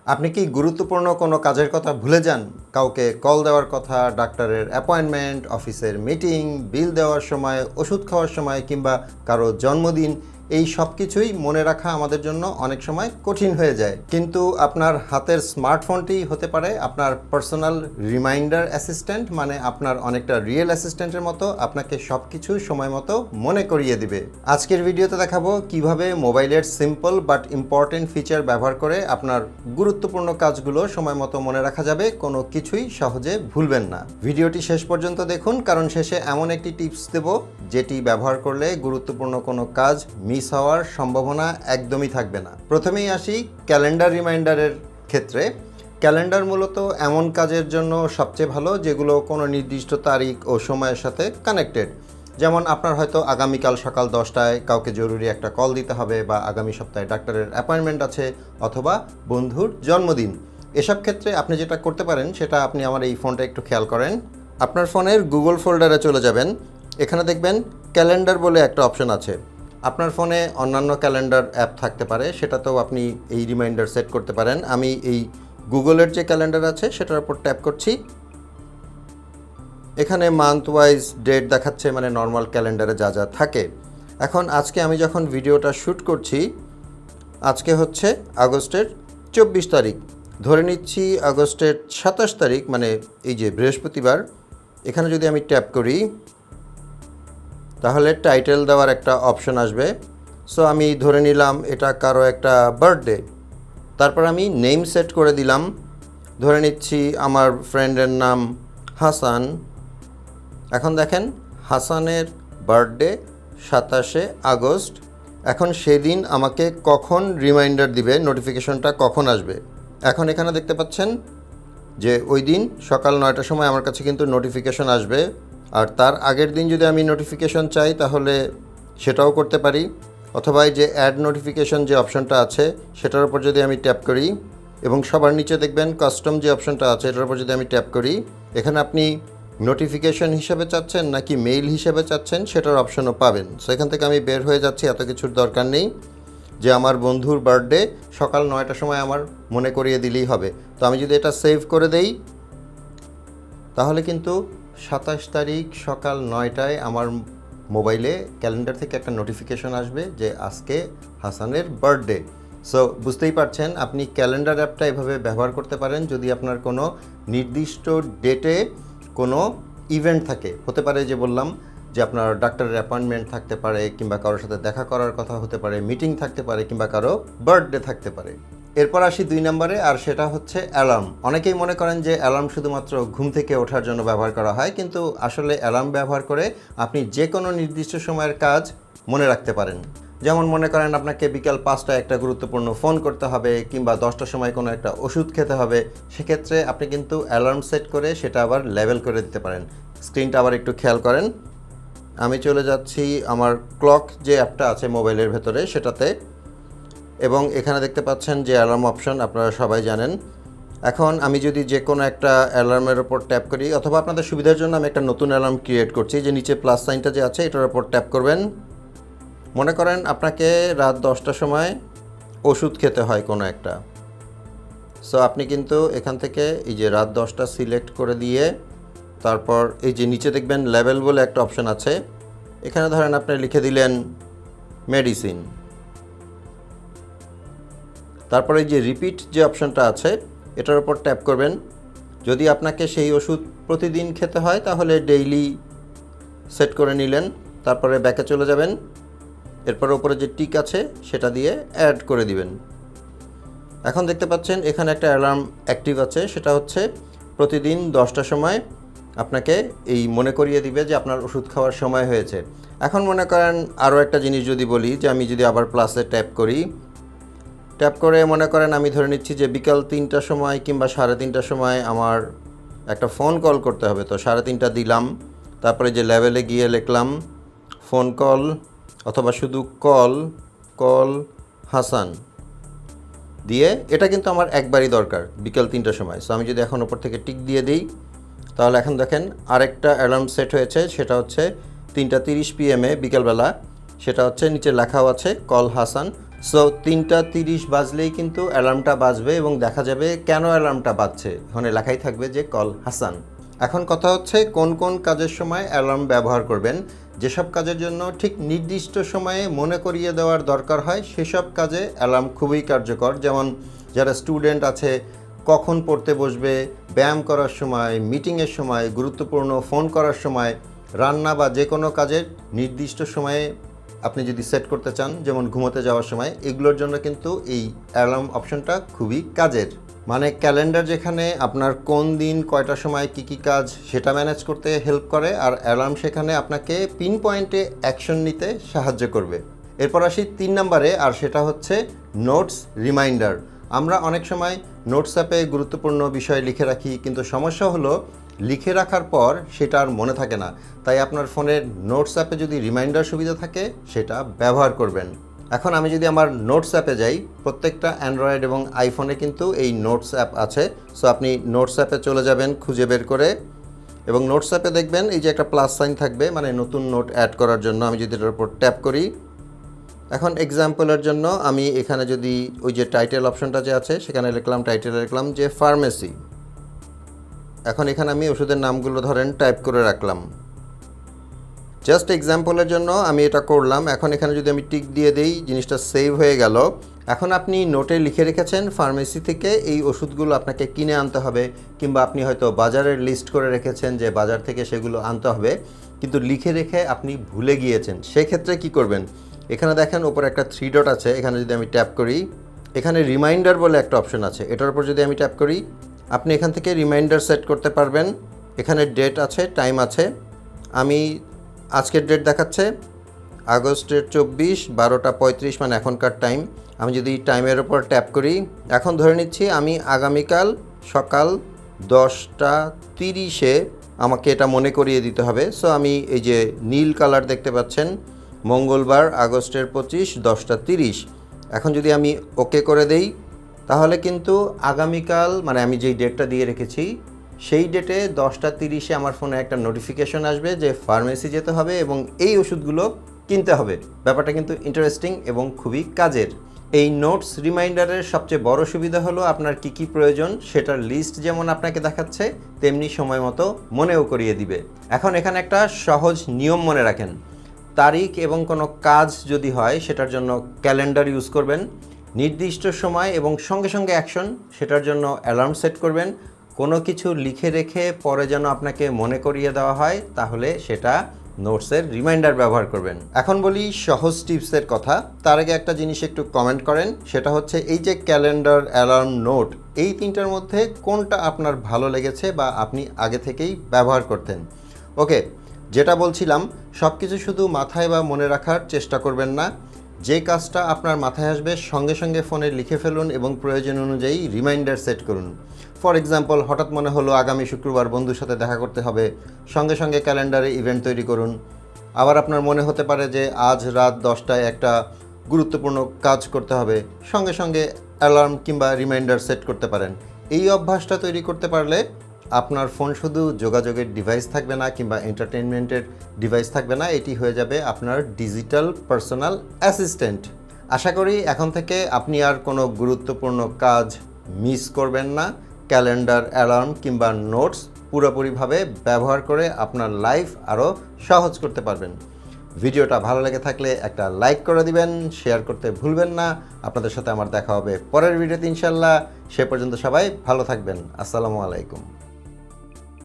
আপনি কি গুরুত্বপূর্ণ কোনো কাজের কথা ভুলে যান? কাউকে কল দেওয়ার কথা, ডাক্তারের অ্যাপয়েন্টমেন্ট, অফিসের মিটিং, বিল দেওয়ার সময়, ওষুধ খাওয়ার সময় কিংবা কারো জন্মদিন, এই সব কিছুই মনে রাখা আমাদের জন্য অনেক সময় কঠিন হয়ে যায়। কিন্তু আপনার হাতের স্মার্টফোনটি হতে পারে আপনার পার্সোনাল রিমাইন্ডার অ্যাসিস্ট্যান্ট, মানে আপনার অনেকটা রিয়েল অ্যাসিস্ট্যান্টের মতো আপনাকে সব কিছু সময় মতো মনে করিয়ে দিবে। আজকের ভিডিওতে দেখাবো কিভাবে মোবাইলের সিম্পল বাট ইম্পর্টেন্ট ফিচার ব্যবহার করে আপনার গুরুত্বপূর্ণ কাজগুলো সময় মতো মনে রাখা যাবে, কোনো কিছুই সহজে ভুলবেন না। ভিডিওটি শেষ পর্যন্ত দেখুন, কারণ শেষে এমন একটি টিপস দেব যেটি ব্যবহার করলে গুরুত্বপূর্ণ কোনো কাজ মিস হওয়ার সম্ভাবনা একদমই থাকবে না। প্রথমেই আসি ক্যালেন্ডার রিমাইন্ডারের ক্ষেত্রে। ক্যালেন্ডার মূলত এমন কাজের জন্য সবচেয়ে ভালো যেগুলো কোনো নির্দিষ্ট তারিখ ও সময়ের সাথে কানেক্টেড। যেমন আপনার হয়তো আগামীকাল সকাল 10টায় কাউকে জরুরি একটা কল দিতে হবে, বা আগামী সপ্তাহে ডাক্তারের অ্যাপয়েন্টমেন্ট আছে, অথবা বন্ধুর জন্মদিন। এসব ক্ষেত্রে আপনি যেটা করতে পারেন সেটা আপনি আমার এই ফোনটা একটু খেয়াল করেন। আপনার ফোনের গুগল ফোল্ডারে চলে যাবেন। এখানে দেখবেন ক্যালেন্ডার বলে একটা অপশন আছে। আপনার ফোনে অন্যান্য ক্যালেন্ডার অ্যাপ থাকতে পারে, সেটাতেও আপনি এই রিমাইন্ডার সেট করতে পারেন। আমি এই গুগলের যে ক্যালেন্ডার আছে সেটার উপর ট্যাপ করছি। এখানে মান্থ ওয়াইজ ডেট দেখাচ্ছে, মানে নর্মাল ক্যালেন্ডারে যা যা থাকে। এখন আজকে আমি যখন ভিডিওটা শ্যুট করছি, আজকে হচ্ছে আগস্টের 24 তারিখ, ধরে নিচ্ছি আগস্টের 27 তারিখ, মানে এই যে বৃহস্পতিবার। এখানে যদি আমি ট্যাপ করি তাহলে টাইটেল দেওয়ার একটা অপশন আসবে। সো আমি ধরে নিলাম এটা কারো একটা বার্থডে। তারপর আমি নেম সেট করে দিলাম, ধরে নিচ্ছি আমার ফ্রেন্ডের নাম হাসান। এখন দেখেন হাসানের বার্থডে 27শে আগস্ট। এখন সেদিন আমাকে কখন রিমাইন্ডার দিবে, নোটিফিকেশনটা কখন আসবে। এখন এখানে দেখতে পাচ্ছেন যে ওই দিন সকাল 9টার সময় আমার কাছে কিন্তু নোটিফিকেশন আসবে। আর তার আগের দিন যদি আমি নোটিফিকেশন চাই তাহলে সেটাও করতে পারি, অথবা এই যে অ্যাড নোটিফিকেশন যে অপশনটা আছে সেটার উপর যদি আমি ট্যাপ করি, এবং সবার নিচে দেখবেন কাস্টম যে অপশনটা আছে এটার উপর যদি আমি ট্যাপ করি, এখানে আপনি নোটিফিকেশন হিসেবে চাচ্ছেন নাকি মেইল হিসেবে চাচ্ছেন সেটার অপশনও পাবেন। সো এখান থেকে আমি বের হয়ে যাচ্ছি, এত কিছুর দরকার নেই যে আমার বন্ধুর বার্থডে সকাল 9টার সময় আমার মনে করিয়ে দিলেই হবে। তো আমি যদি এটা সেভ করে দেই তাহলে কিন্তু 27 তারিখ সকাল 9টায় আমার মোবাইলে ক্যালেন্ডার থেকে একটা নোটিফিকেশন আসবে যে আজকে হাসানের বার্থডে। সো বুঝতেই পারছেন আপনি ক্যালেন্ডার অ্যাপটা এভাবে ব্যবহার করতে পারেন যদি আপনার কোনো নির্দিষ্ট ডেটে কোনো ইভেন্ট থাকে। হতে পারে যে বললাম যে আপনার ডাক্তারের অ্যাপয়েন্টমেন্ট থাকতে পারে, কিংবা কারোর সাথে দেখা করার কথা হতে পারে, মিটিং থাকতে পারে, কিংবা কারো বার্থডে থাকতে পারে। এরপর আসি 2 নম্বরে, আর সেটা হচ্ছে অ্যালার্ম। অনেকেই মনে করেন যে অ্যালার্ম শুধুমাত্র ঘুম থেকে ওঠার জন্য ব্যবহার করা হয়, কিন্তু আসলে অ্যালার্ম ব্যবহার করে আপনি যে কোনো নির্দিষ্ট সময়ের কাজ মনে রাখতে পারেন। যেমন মনে করেন আপনাকে বিকাল 5টায় একটা গুরুত্বপূর্ণ ফোন করতে হবে, কিংবা 10টার সময় কোনো একটা ওষুধ খেতে হবে, সেক্ষেত্রে আপনি কিন্তু অ্যালার্ম সেট করে সেটা আবার লেভেল করে দিতে পারেন। স্ক্রিনটা আবার একটু খেয়াল করেন। আমি চলে যাচ্ছি আমার ক্লক যে অ্যাপটা আছে মোবাইলের ভেতরে সেটাতে, এবং এখানে দেখতে পাচ্ছেন যে অ্যালার্ম অপশন আপনারা সবাই জানেন। এখন আমি যদি যে কোনো একটা অ্যালার্মের ওপর ট্যাপ করি, অথবা আপনাদের সুবিধার জন্য আমি একটা নতুন অ্যালার্ম ক্রিয়েট করছি, যে নিচে প্লাস সাইনটা যে আছে এটার ওপর ট্যাপ করবেন। মনে করেন আপনাকে রাত 10টার সময় ওষুধ খেতে হয় কোনো একটা। সো আপনি কিন্তু এখান থেকে এই যে রাত 10টা সিলেক্ট করে দিয়ে তারপর এই যে নিচে দেখবেন লেভেল বলে একটা অপশন আছে, এখানে ধরেন আপনি লিখে দিলেন মেডিসিন। তারপরে এই যে রিপিট যে অপশনটা আছে এটার উপর ট্যাপ করবেন। যদি আপনাকে সেই ওষুধ প্রতিদিন খেতে হয় তাহলে ডেইলি সেট করে নিলেন, তারপরে ব্যাকে চলে যাবেন। এরপর উপরে যে টিক আছে সেটা দিয়ে অ্যাড করে দিবেন। এখন দেখতে পাচ্ছেন এখানে একটা অ্যালার্ম অ্যাক্টিভ আছে, সেটা হচ্ছে প্রতিদিন 10টার সময় আপনাকে এই মনে করিয়ে দিবে যে আপনার ওষুধ খাওয়ার সময় হয়েছে। এখন মনে করেন আরও একটা জিনিস যদি বলি, যে আমি যদি আবার প্লাসে ট্যাপ করি, ট্যাপ করে মনে করেন আমি ধরে নিচ্ছি যে বিকাল 3টার সময় কিংবা 3:30টার সময় আমার একটা ফোন কল করতে হবে। তো 3:30 দিলাম, তারপরে যে লেভেলে গিয়ে লিখলাম ফোন কল, অথবা শুধু কল হাসান দিয়ে। এটা কিন্তু আমার একবারই দরকার বিকাল 3টার সময়। সো আমি যদি এখন উপর থেকে টিক দিয়ে দিই তাহলে এখন দেখেন আরেকটা অ্যালার্ম সেট হয়েছে, সেটা হচ্ছে 3:30 PM বিকালবেলা। সেটা হচ্ছে নিচে লেখাও আছে কল হাসান। সো 3:30 বাজলেই কিন্তু অ্যালার্মটা বাজবে এবং দেখা যাবে কেন অ্যালার্মটা বাজছে, ওখানে লেখাই থাকবে যে কল হাসান। এখন কথা হচ্ছে কোন কোন কাজের সময় অ্যালার্ম ব্যবহার করবেন। যেসব কাজের জন্য ঠিক নির্দিষ্ট সময়ে মনে করিয়ে দেওয়ার দরকার হয় সেসব কাজে অ্যালার্ম খুবই কার্যকর। যেমন যারা স্টুডেন্ট আছে, কখন পড়তে বসবে, ব্যায়াম করার সময়, মিটিংয়ের সময়, গুরুত্বপূর্ণ ফোন করার সময়, রান্না বা যে কোনো কাজের নির্দিষ্ট সময়ে আপনি যদি সেট করতে চান, যেমন ঘুমোতে যাওয়ার সময়, এগুলোর জন্য কিন্তু এই অ্যালার্ম অপশনটা খুবই কাজের। মানে ক্যালেন্ডার যেখানে আপনার কোন দিন কয়টার সময় কী কাজ সেটা ম্যানেজ করতে হেল্প করে, আর অ্যালার্ম সেখানে আপনাকে পিন পয়েন্টে অ্যাকশন নিতে সাহায্য করবে। এরপর আসি 3 নম্বরে, আর সেটা হচ্ছে নোটস রিমাইন্ডার। আমরা অনেক সময় নোটস অ্যাপে গুরুত্বপূর্ণ বিষয় লিখে রাখি, কিন্তু সমস্যা হলো লিখে রাখার পর সেটা আর মনে থাকে না। তাই আপনার ফোনের নোটস অ্যাপে যদি রিমাইন্ডার সুবিধা থাকে সেটা ব্যবহার করবেন। এখন আমি যদি আমার নোটস অ্যাপে যাই, প্রত্যেকটা অ্যান্ড্রয়েড এবং আইফোনে কিন্তু এই নোটস অ্যাপ আছে। সো আপনি নোটস অ্যাপে চলে যাবেন খুঁজে বের করে, এবং নোটস অ্যাপে দেখবেন এই যে একটা প্লাস সাইন থাকবে, মানে নতুন নোট অ্যাড করার জন্য। আমি যদি এটার উপর ট্যাপ করি, এখন এক্সাম্পলের জন্য আমি এখানে যদি ওই যে টাইটেল অপশনটা যে আছে সেখানে লিখলাম, টাইটেলে লিখলাম যে ফার্মেসি। এখন এখানে আমি ওষুধের নামগুলো ধরেন টাইপ করে রাখলাম, জাস্ট এক্সাম্পলের জন্য আমি এটা করলাম। এখন এখানে যদি আমি টিক দিয়ে দিই, জিনিসটা সেভ হয়ে গেল। এখন আপনি নোটে লিখে রেখেছেন ফার্মেসি থেকে এই ওষুধগুলো আপনাকে কিনে আনতে হবে, কিংবা আপনি হয়তো বাজারের লিস্ট করে রেখেছেন যে বাজার থেকে সেগুলো আনতে হবে, কিন্তু লিখে রেখে আপনি ভুলে গিয়েছেন। সেক্ষেত্রে কি করবেন, এখানে দেখেন ওপরে একটা 3 ডট আছে, এখানে যদি আমি ট্যাপ করি, এখানে রিমাইন্ডার বলে একটা অপশন আছে, এটার উপর যদি আমি ট্যাপ করি, আপনি এখান থেকে রিমাইন্ডার সেট করতে পারবেন। এখানে ডেট আছে, টাইম আছে। আমি আজকের ডেট দেখাচ্ছে আগস্টের 24, 12:35, মানে এখনকার টাইম। আমি যদি টাইমের ওপর ট্যাপ করি, এখন ধরে নিচ্ছি আমি আগামীকাল সকাল 10:30-এ আমাকে এটা মনে করিয়ে দিতে হবে। সো আমি এই যে নীল কালার দেখতে পাচ্ছেন, মঙ্গলবার আগস্টের 25, 10:30। এখন যদি আমি ওকে করে দেই, তাহলে কিন্তু আগামীকাল, মানে আমি যেই ডেটটা দিয়ে রেখেছি সেই ডেটে 10:30-এ আমার ফোনে একটা নোটিফিকেশন আসবে যে ফার্মেসি যেতে হবে এবং এই ওষুধগুলো কিনতে হবে। ব্যাপারটা কিন্তু ইন্টারেস্টিং এবং খুবই কাজের। এই নোটস রিমাইন্ডারের সবচেয়ে বড় সুবিধা হলো আপনার কি প্রয়োজন সেটার লিস্ট যেমন আপনাকে দেখাচ্ছে, তেমনি সময় মতো মনেও করিয়ে দিবে। এখন এখানে একটা সহজ নিয়ম মনে রাখেন, তারিখ এবং কোনো কাজ যদি হয় সেটার জন্য ক্যালেন্ডার ইউজ করবেন, নির্দিষ্ট সময় এবং সঙ্গে সঙ্গে অ্যাকশন সেটার জন্য অ্যালার্ম সেট করবেন। কোনো কিছু লিখে রেখে পরে যেন আপনাকে মনে করিয়ে দেওয়া হয়, তাহলে সেটা নোটসের রিমাইন্ডার ব্যবহার করবেন। এখন বলি সহজ টিপসের কথা। তার আগে একটা জিনিস একটু কমেন্ট করেন, সেটা হচ্ছে এই যে ক্যালেন্ডার, অ্যালার্ম, নোট, এই তিনটার মধ্যে কোনটা আপনার ভালো লেগেছে বা আপনি আগে থেকেই ব্যবহার করতেন। ওকে, যেটা বলছিলাম, সব কিছু শুধু মাথায় বা মনে রাখার চেষ্টা করবেন না। যে কাজটা আপনার মাথায় আসবে সঙ্গে সঙ্গে ফোনে লিখে ফেলুন এবং প্রয়োজন অনুযায়ী রিমাইন্ডার সেট করুন। ফর এক্সাম্পল, হঠাৎ মনে হলো আগামী শুক্রবার বন্ধুর সাথে দেখা করতে হবে, সঙ্গে সঙ্গে ক্যালেন্ডারে ইভেন্ট তৈরি করুন। আবার আপনার মনে হতে পারে যে আজ রাত 10টায় একটা গুরুত্বপূর্ণ কাজ করতে হবে, সঙ্গে সঙ্গে অ্যালার্ম কিংবা রিমাইন্ডার সেট করতে পারেন। এই অভ্যাসটা তৈরি করতে পারলে আপনার ফোন শুধু যোগাযোগের ডিভাইস থাকবে না কিংবা এন্টারটেনমেন্টের ডিভাইস থাকবে না, এটি হয়ে যাবে আপনার ডিজিটাল পার্সোনাল অ্যাসিস্ট্যান্ট। আশা করি এখন থেকে আপনি আর কোনো গুরুত্বপূর্ণ কাজ মিস করবেন না। ক্যালেন্ডার, অ্যালার্ম কিংবা নোটস পুরোপুরিভাবে ব্যবহার করে আপনার লাইফ আরও সহজ করতে পারবেন। ভিডিওটা ভালো লেগে থাকলে একটা লাইক করে দিবেন, শেয়ার করতে ভুলবেন না। আপনাদের সাথে আমার দেখা হবে পরের ভিডিওতে ইনশাল্লাহ। সে পর্যন্ত সবাই ভালো থাকবেন। আসসালামু আলাইকুম।